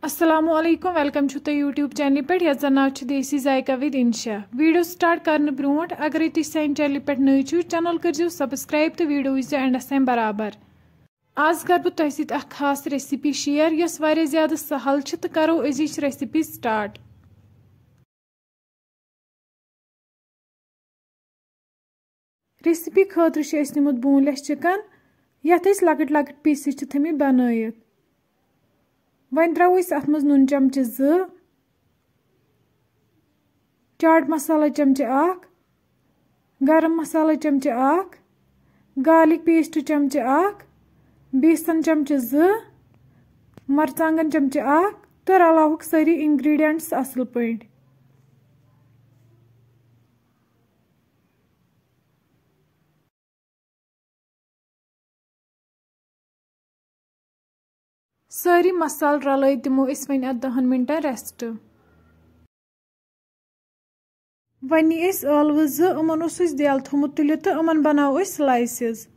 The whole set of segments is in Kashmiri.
अस्सलामुअलैकुम वेलकम छु यूट्यूब चैनल पे यथ नाव देसी जायका विद इंशा वीडियो स्टार्ट करने ब्रोट अगर तुम सान चैनल पे नई छो चैनल कर सब्सक्राइब तो वीडियो वो एंडस तम बराबर। आज कर बह तुम सत खास रेसिपी शेयर यस वारिया ज़्यादा सहल तो करो अजिच रेसिपी स्टार्ट। रेसिपी खतर निमुत बोनलेस चिकन यथ लकट लकट पीसेस थमित बनत। वन त्रो अत मज नून चमचे 2, चाट मसाला चमचे 1, गरम मसाला चमचे 1, गार्लिक पेस्ट चमचे 1, बेसन चमचे 2, मरचांगन चमचे 1 तो रलावुक सारी इंग्रेडिएंट्स असल पॉइंट। सारी मसाल रल दिमो वन 10 मिनटन रेस्ट। वन नी ळव 2 अमन दिल थोमुत तुलित तो अमन बनाओ स्लाइसेस।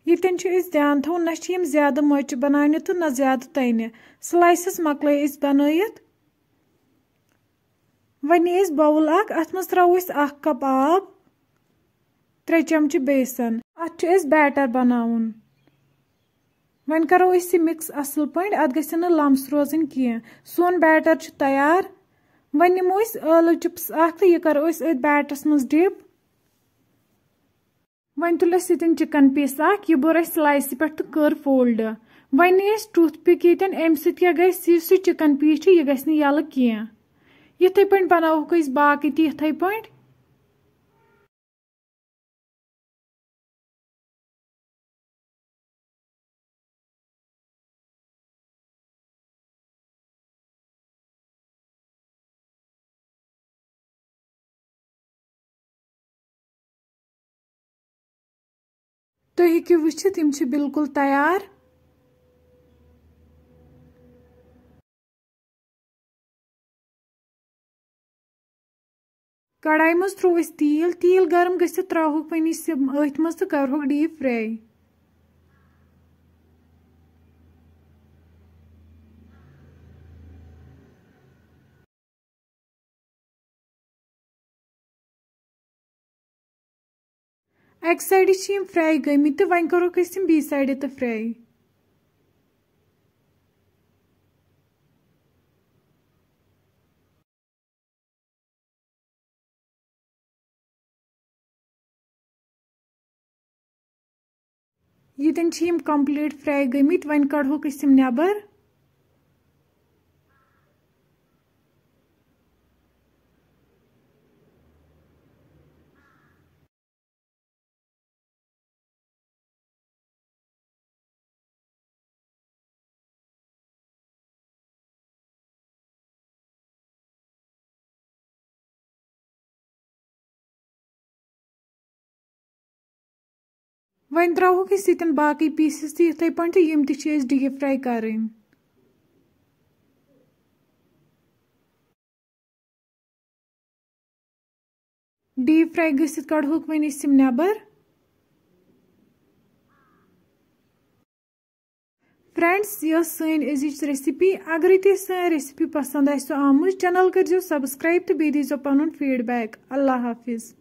यन ध्यान थो ना ज्यादा मोच बनाने तो ना ज्यादा तने स्लाइसेस मकल बनायत। वन बाउल अत मज त्रो 1 कप आब, 3 चमचे बेसन अत बैटर बनाउन। वन करो मिक्स असल पे अत गन लम्स रोजन कह सोन बैटर तैयार। वन निमो आलू चिप्स तो यह करो बैटरस मज डिप। वन तुल चिकन पीस यह बोर स्लाइस पे तो कर फोल्ड। वन टूथ पिक ये अम सह चिकन पीस यह गल यल कह इथे पे बनावोक बाकी इथे पे। तुम हेकु वुचित यम बिल्कुल तैयार। कढ़ाई मज त्रो तील गरम गसित त्रोक वन अथ मज तो करोक डीप फ्राई। अक साइड फ्राई गमित तो वन करोक बी साइड तो फ्राई। ये कंप्लीट फ्राई गमित वन कड़ोक नेबर। वन त्रोक बाकी पीसेस तो इथे पे तो यम डीप फ्राई कर। डीप फ्राई गसित कड़ोक वन नेबर। फ्रेंड्स यह सन अजिच रेसिपी। अगर तुम सन रेसिपी पसंद आमु चैनल कर सब्सक्राइब तो बी दीजो पनुन फीडबैक। अल्लाह हाफिज।